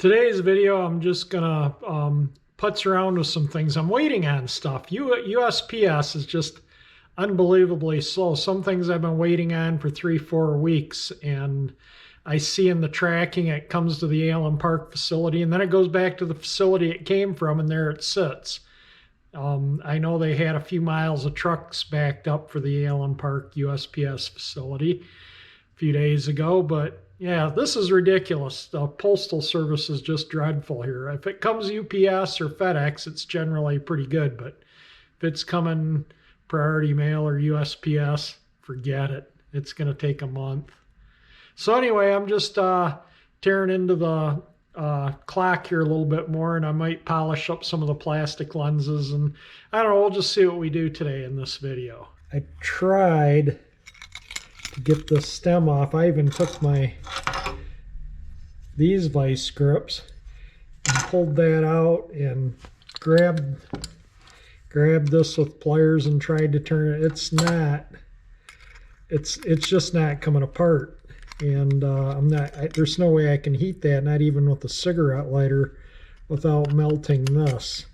Today's video, I'm just gonna putz around with some things. I'm waiting on stuff. USPS is just unbelievably slow. Some things I've been waiting on for 3-4 weeks, and I see in the tracking it comes to the Allen Park facility, and then it goes back to the facility it came from, and there it sits. I know they had a few miles of trucks backed up for the Allen Park USPS facility a few days ago, but yeah, this is ridiculous. The postal service is just dreadful here. If it comes UPS or FedEx, it's generally pretty good, but if it's coming priority mail or USPS, forget it. It's going to take a month. So anyway, I'm just tearing into the clock here a little bit more, and I might polish up some of the plastic lenses, and I don't know, we'll just see what we do today in this video. I tried to get the stem off. I even took these vice grips and pulled that out and grabbed this with pliers and tried to turn it. It's just not coming apart, and there's no way I can heat that, not even with a cigarette lighter, without melting this.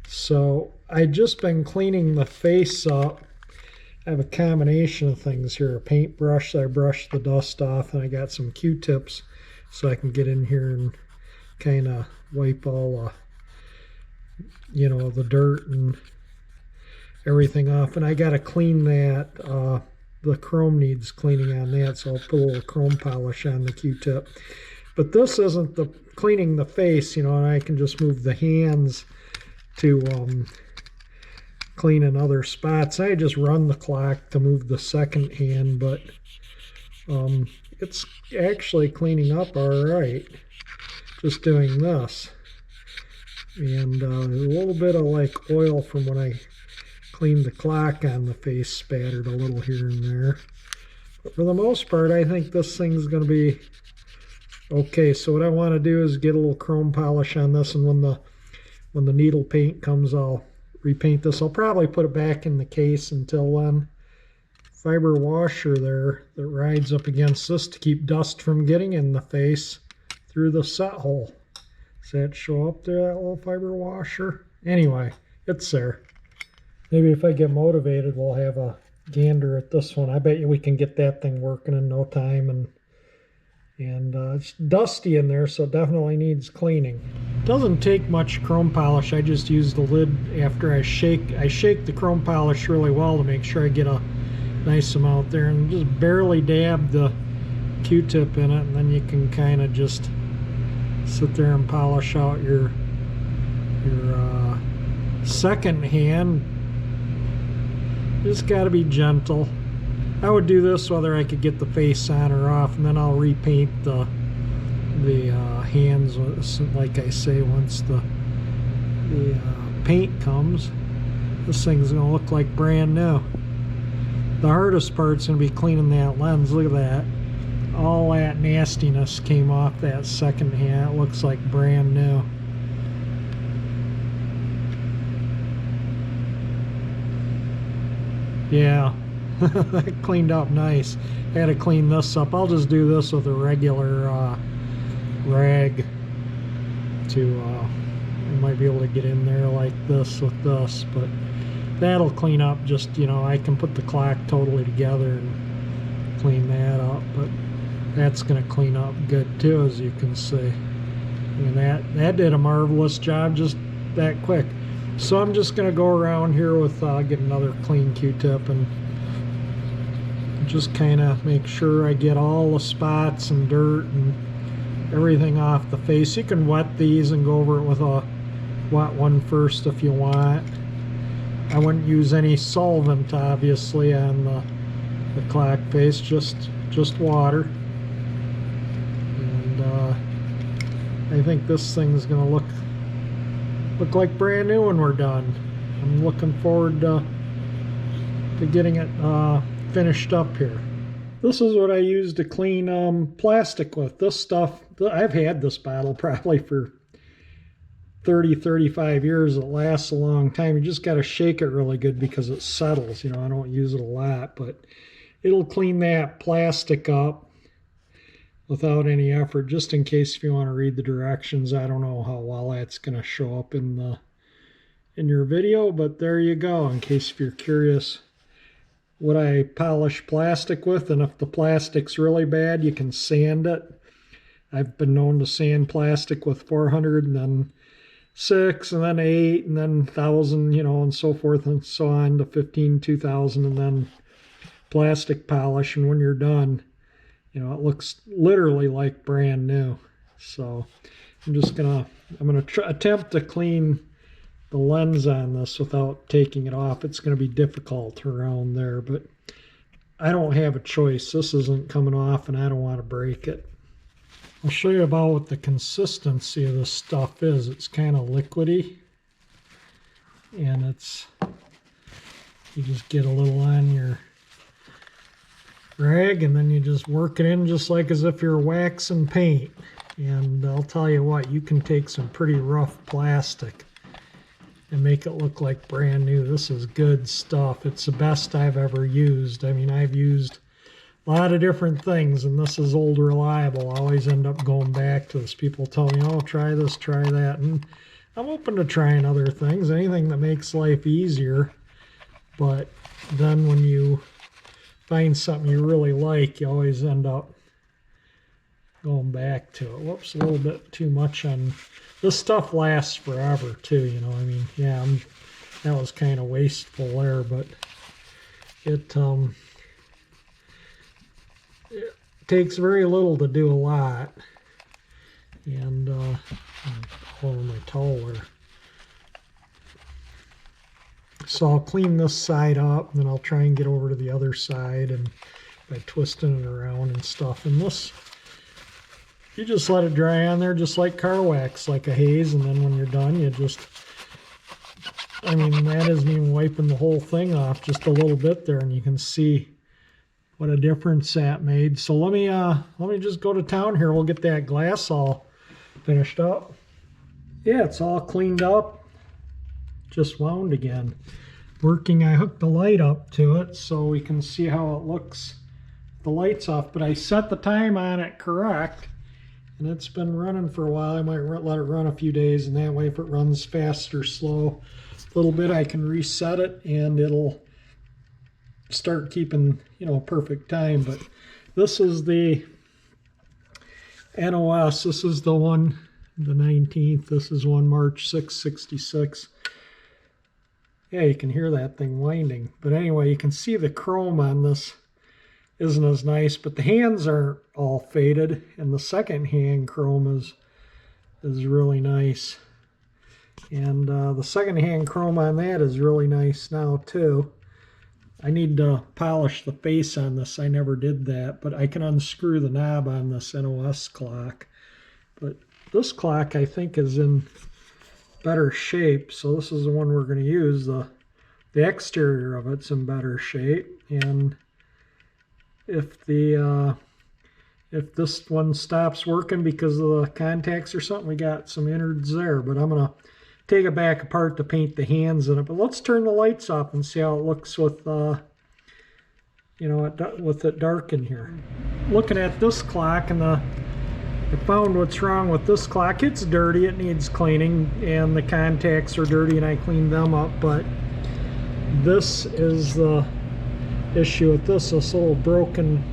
So I just been cleaning the face up. I have a combination of things here. A paintbrush that I brushed the dust off, and I got some Q-tips so I can get in here and kind of wipe all the dirt and everything off. And I got to clean that. The chrome needs cleaning on that, so I'll put a little chrome polish on the Q-tip. But this isn't the cleaning the face, and I can just move the hands to clean in other spots. I just run the clock to move the second hand, but it's actually cleaning up all right just doing this. And a little bit of like oil from when I cleaned the clock on the face spattered a little here and there. But for the most part, I think this thing's going to be okay. So what I want to do is get a little chrome polish on this, and when the needle paint comes, I'll repaint this. I'll probably put it back in the case until then. Fiber washer there that rides up against this to keep dust from getting in the face through the set hole. Does that show up there, that little fiber washer? Anyway, it's there. Maybe if I get motivated, we'll have a gander at this one. I bet you we can get that thing working in no time, and it's dusty in there, so it definitely needs cleaning. Doesn't take much chrome polish. I just use the lid after I shake the chrome polish really well to make sure I get a nice amount there, and just barely dab the Q-tip in it, and then you can kind of just sit there and polish out your second hand. Just got to be gentle. I would do this whether I could get the face on or off, and then I'll repaint the hands, like I say, once the paint comes. This thing's going to look like brand new. The hardest part's going to be cleaning that lens. Look at that. All that nastiness came off that second hand. It looks like brand new. Yeah. That cleaned up nice. I had to clean this up. I'll just do this with a regular rag to I might be able to get in there like this with this, but that'll clean up. Just, I can put the clock totally together and clean that up, but that's going to clean up good too, as you can see. And that did a marvelous job just that quick. So I'm just going to go around here with get another clean Q-tip and just kind of make sure I get all the spots and dirt and everything off the face. You can wet these and go over it with a wet one first if you want. I wouldn't use any solvent obviously on the clock face, just water. And I think this thing's gonna look like brand new when we're done. I'm looking forward to getting it finished up here. This is what I use to clean plastic with. This stuff, I've had this bottle probably for 30-35 years. It lasts a long time. You just got to shake it really good because it settles. I don't use it a lot, but it'll clean that plastic up without any effort, just in case if you want to read the directions. I don't know how well that's going to show up in your video, but there you go, in case if you're curious what I polish plastic with. And if the plastic's really bad, you can sand it. I've been known to sand plastic with 400 and then 6 and then 8 and then 1,000, you know, and so forth and so on to 15, 2,000, and then plastic polish. And when you're done, you know, it looks literally like brand new. So I'm gonna attempt to clean the lens on this without taking it off. It's going to be difficult around there, but I don't have a choice. This isn't coming off and I don't want to break it. I'll show you about what the consistency of this stuff is. It's kind of liquidy, and you just get a little on your rag and then you just work it in just like as if you're waxing paint. And I'll tell you what, you can take some pretty rough plastic and make it look like brand new. This is good stuff. It's the best I've ever used. I mean, I've used a lot of different things, and this is old reliable. I always end up going back to this. People tell me, oh, try this, try that. And I'm open to trying other things, anything that makes life easier. But then when you find something you really like, you always end up going back to it. Whoops, a little bit too much on this stuff. Lasts forever too, you know. I mean, yeah, that was kind of wasteful there, but it takes very little to do a lot. And I'm holding my towel there. So I'll clean this side up, and then I'll try and get over to the other side, and by twisting it around and stuff. And this, you just let it dry on there just like car wax, like a haze, and then when you're done, you just, I mean, that isn't even wiping the whole thing off, just a little bit there, and you can see what a difference that made. So let me just go to town here. We'll get that glass all finished up. Yeah, it's all cleaned up, just wound again. Working, I hooked the light up to it so we can see how it looks. The light's off, but I set the time on it correct, and it's been running for a while. I might let it run a few days, and that way if it runs fast or slow a little bit, I can reset it and it'll start keeping, you know, perfect time. But this is the NOS. This is the one, the 19th. This is one March 6, 66. Yeah, you can hear that thing winding. But anyway, you can see the chrome on this isn't as nice, but the hands aren't all faded, and the second hand chrome is really nice. And the second hand chrome on that is really nice now too. I need to polish the face on this. I never did that, but I can unscrew the knob on this NOS clock. But this clock, I think, is in better shape, so this is the one we're going to use. The exterior of it's in better shape, and if this one stops working because of the contacts or something, we got some innards there. But I'm going to take it back apart to paint the hands in it. But let's turn the lights off and see how it looks with you know, with it dark in here. Looking at this clock, and I found what's wrong with this clock. It's dirty, it needs cleaning, and the contacts are dirty, and I cleaned them up. But this is the issue with this little broken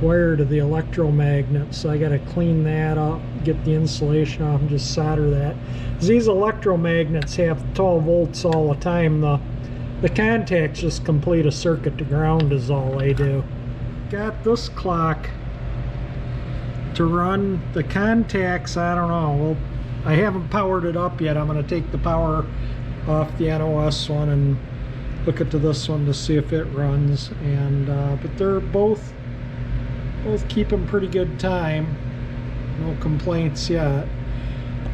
wire to the electromagnet, so I got to clean that up, get the insulation off, and just solder that. These electromagnets have 12 volts all the time. The contacts just complete a circuit to ground is all they do. Got this clock to run. The contacts, I don't know. Well, I haven't powered it up yet. I'm going to take the power off the NOS one and hook it to this one to see if it runs. And but they're both keeping pretty good time. No complaints yet.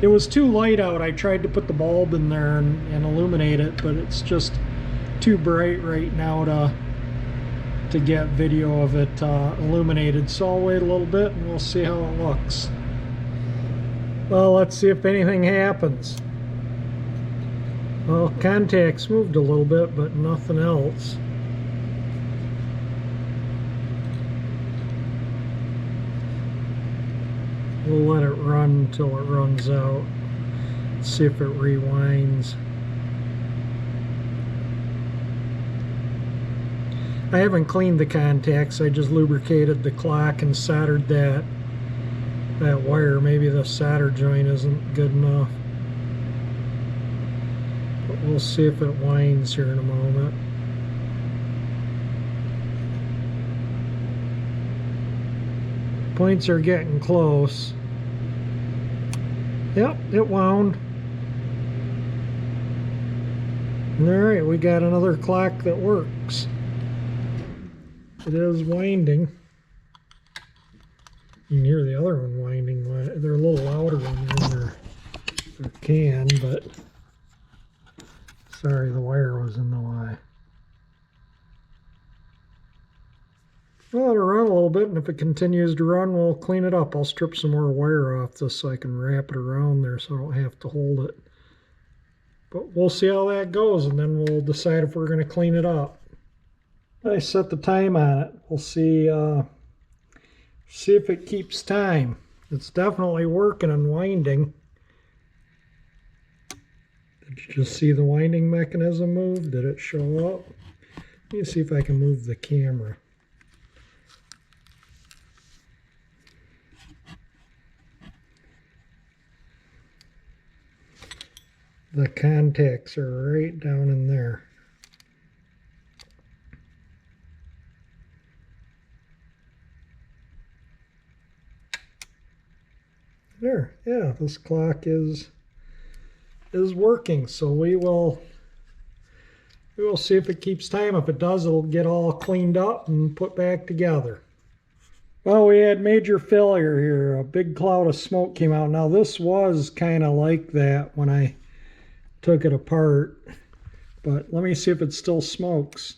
It was too light out. I tried to put the bulb in there and illuminate it, but it's just too bright right now to get video of it illuminated. So I'll wait a little bit and we'll see how it looks. Well, let's see if anything happens. Well, contacts moved a little bit, but nothing else. We'll let it run until it runs out. See if it rewinds. I haven't cleaned the contacts. I just lubricated the clock and soldered that wire. Maybe the solder joint isn't good enough. But we'll see if it winds here in a moment. Points are getting close. Yep, it wound. Alright, we got another clock that works. It is winding. You can hear the other one winding. They're a little louder when they're in their can, but sorry, the wire was in the way. We'll let it run a little bit, and if it continues to run, we'll clean it up. I'll strip some more wire off this so I can wrap it around there so I don't have to hold it. But we'll see how that goes, and then we'll decide if we're going to clean it up. I set the time on it. We'll see if it keeps time. It's definitely working and winding. Did you just see the winding mechanism move? Did it show up? Let me see if I can move the camera. The contacts are right down in there. There, yeah, this clock is working. So we will see if it keeps time. If it does, it'll get all cleaned up and put back together. Well, we had major failure here. A big cloud of smoke came out. Now this was kind of like that when I took it apart, but let me see if it still smokes.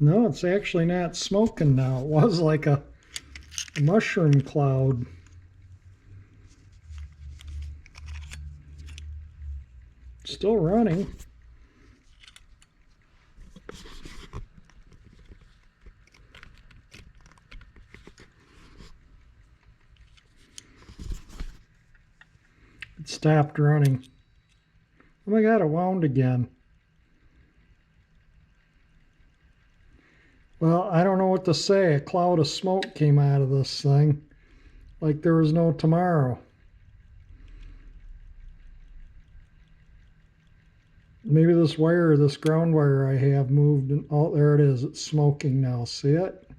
No, it's actually not smoking now. It was like a mushroom cloud. Still running. It stopped running. Oh my God, it wound again. Well, I don't know what to say. A cloud of smoke came out of this thing like there was no tomorrow. Maybe this wire, this ground wire I have moved, and oh, there it is. It's smoking now. See it?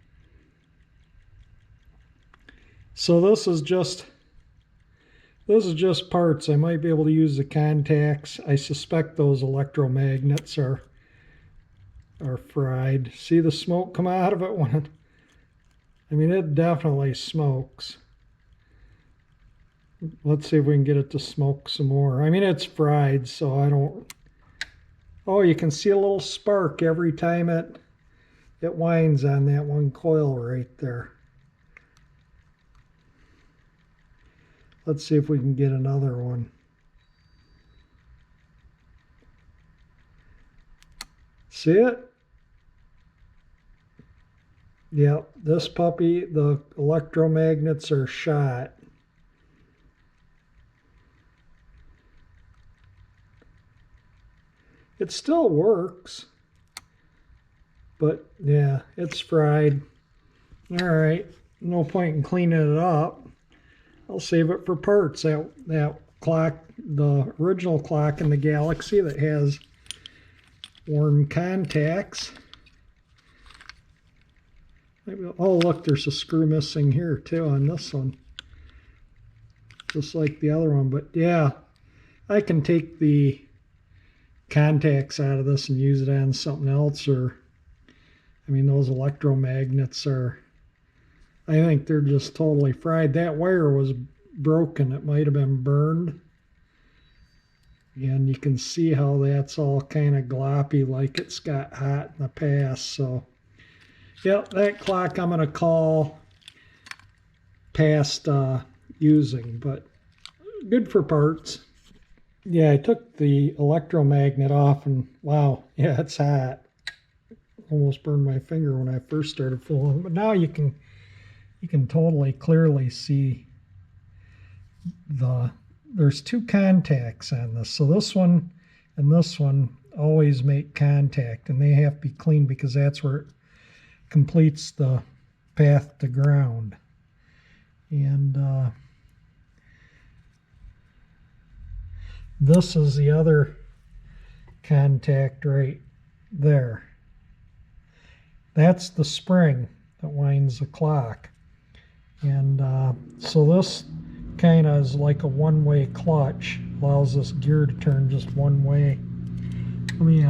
So this is just parts. I might be able to use the contacts. I suspect those electromagnets are fried. See the smoke come out of it when it, I mean, it definitely smokes. Let's see if we can get it to smoke some more. I mean, it's fried, so I don't. Oh, you can see a little spark every time it winds on that one coil right there. Let's see if we can get another one. See it? Yep, this puppy, the electromagnets are shot. It still works, but yeah, it's fried. All right, no point in cleaning it up. I'll save it for parts. That clock, the original clock in the Galaxy that has worn contacts. Oh, look, there's a screw missing here too on this one, just like the other one. But yeah, I can take the contacts out of this and use it on something else. Or, I mean, those electromagnets are, I think they're just totally fried. That wire was broken. It might have been burned. And you can see how that's all kind of gloppy, like it's got hot in the past. So, yep, that clock I'm going to call past using, but good for parts. Yeah, I took the electromagnet off and wow, yeah, it's hot. almost burned my finger when I first started fooling. But now you can totally clearly see there's two contacts on this. So this one and this one always make contact, and they have to be clean because that's where it completes the path to ground. And this is the other contact right there. That's the spring that winds the clock. And so this kind of is like a one-way clutch, allows this gear to turn just one way. Let me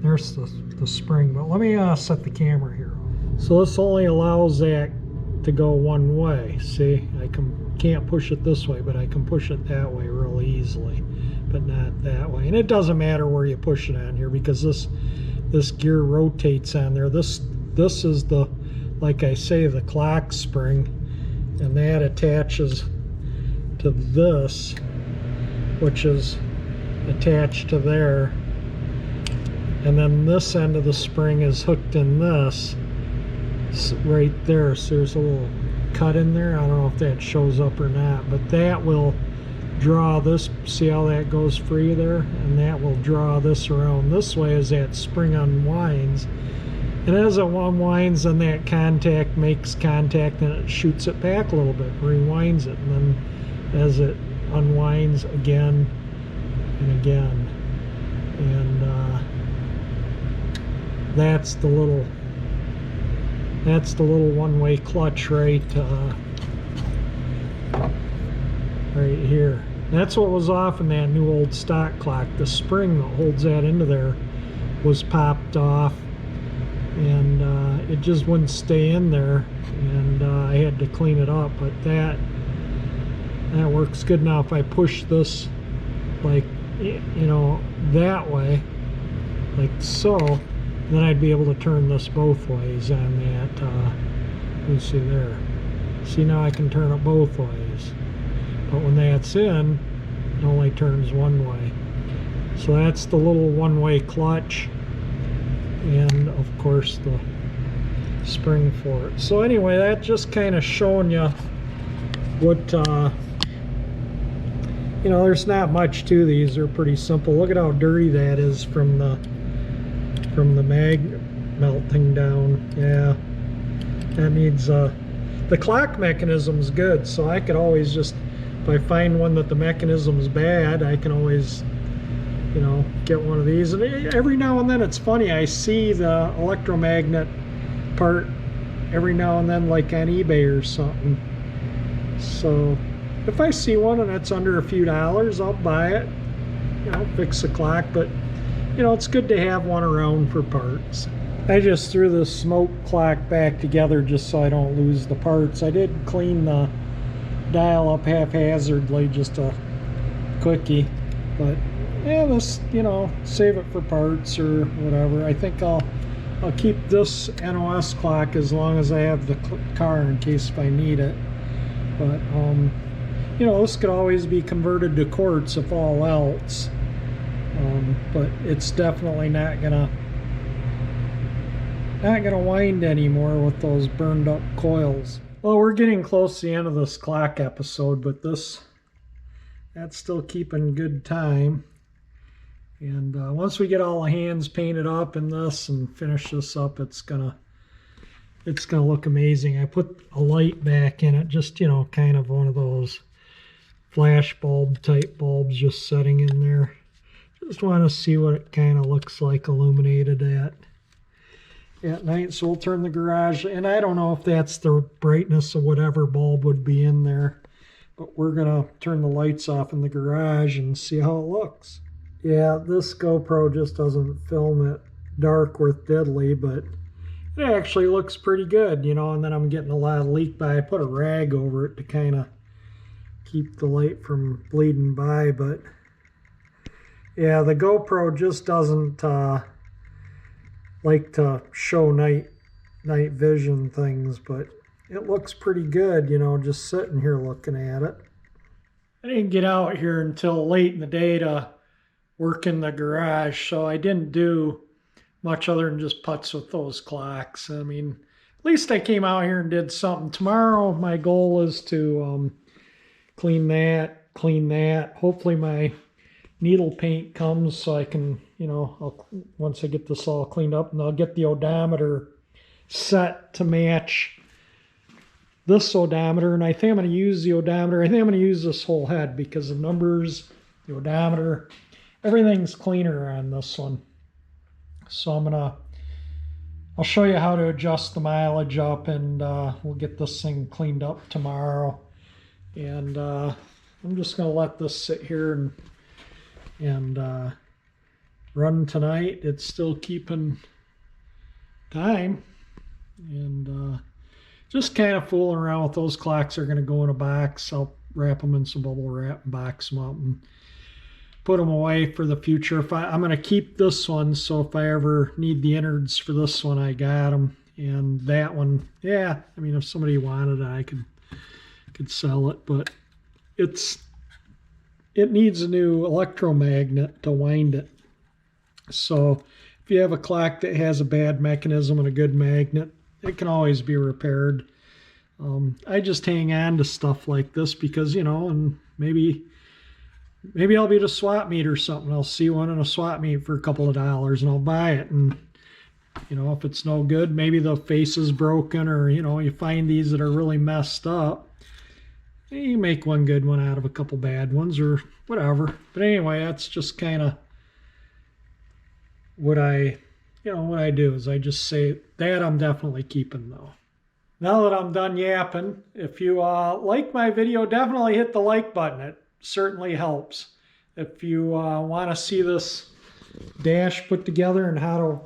there's the spring, but let me set the camera here. So this only allows that to go one way. See, I can't push it this way, but I can push it that way real easily, but not that way. And it doesn't matter where you push it on here because this gear rotates on there. This is the, like I say, the clock spring, and that attaches to this, which is attached to there, and then this end of the spring is hooked in this right there. So there's a little cut in there. I don't know if that shows up or not, but that will draw this. See how that goes free there? And that will draw this around this way as that spring unwinds. And as it unwinds, then that contact makes contact and it shoots it back a little bit, rewinds it, and then as it unwinds again and again. And that's the little one-way clutch right here. That's what was off in that new old stock clock. The spring that holds that into there was popped off, and it just wouldn't stay in there, and I had to clean it up. But that works good. Now if I push this like, you know, that way, like so, then I'd be able to turn this both ways on that. You see there. See, now I can turn it both ways. But when that's in, it only turns one way. So that's the little one-way clutch, and of course the spring for it. So anyway, that just kind of showing you what, you know, there's not much to these. They're pretty simple. Look at how dirty that is from the mag melting down. Yeah, that needs the clock mechanism's good, so I could always just, if I find one that the mechanism's bad, I can always, you know, get one of these. And every now and then, it's funny, I see the electromagnet part every now and then, like on eBay or something. So if I see one and it's under a few dollars, I'll buy it, you know, fix the clock. But you know, it's good to have one around for parts. I just threw the smoke clock back together just so I don't lose the parts. I did clean the dial up haphazardly, just a quickie, but yeah, this, you know, save it for parts or whatever. I think I'll keep this NOS clock as long as I have the car in case if I need it. But you know, this could always be converted to quartz if all else. But it's definitely not gonna wind anymore with those burned up coils. Well, we're getting close to the end of this clock episode, but that's still keeping good time. And once we get all the hands painted up in this and finish this up, it's gonna look amazing. I put a light back in it, just, you know, kind of one of those flash bulb type bulbs just setting in there. Just want to see what it kind of looks like illuminated at night. So we'll turn the garage, and I don't know if that's the brightness of whatever bulb would be in there, but we're gonna turn the lights off in the garage and see how it looks. Yeah, this GoPro just doesn't film it dark worth deadly, but it actually looks pretty good, you know. And then I'm getting a lot of leak by. I put a rag over it to kind of keep the light from bleeding by, but yeah, the GoPro just doesn't like to show night vision things, but it looks pretty good, you know, just sitting here looking at it. I didn't get out here until late in the day to work in the garage, so I didn't do much other than just putz with those clocks. I mean, at least I came out here and did something. Tomorrow, my goal is to clean that. Hopefully my needle paint comes so I can, once I get this all cleaned up, and I'll get the odometer set to match this odometer. And I think I'm going to use the odometer. I think I'm going to use this whole head because the numbers, the odometer, everything's cleaner on this one. So I'll show you how to adjust the mileage up, and we'll get this thing cleaned up tomorrow. And I'm just going to let this sit here and run tonight. It's still keeping time, and just kind of fooling around with those clocks. Are going to go in a box. I'll wrap them in some bubble wrap and box them up and put them away for the future. I'm going to keep this one, so if I ever need the innards for this one, I got them. And that one, yeah, I mean, if somebody wanted it, I could sell it, but it needs a new electromagnet to wind it. So if you have a clock that has a bad mechanism and a good magnet, it can always be repaired. I just hang on to stuff like this because, and maybe I'll be at a swap meet or something. I'll see one in a swap meet for a couple of dollars and I'll buy it. And, if it's no good, maybe the face is broken, or, you find these that are really messed up. You make one good one out of a couple bad ones or whatever. But anyway, that's just kind of what I do is I just say that I'm definitely keeping though. Now that I'm done yapping, if you like my video, definitely hit the like button. It certainly helps. If you want to see this dash put together and how to,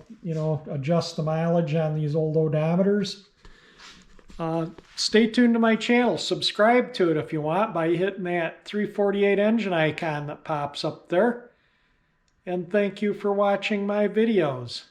adjust the mileage on these old odometers, stay tuned to my channel. Subscribe to it if you want by hitting that 348 engine icon that pops up there. And thank you for watching my videos.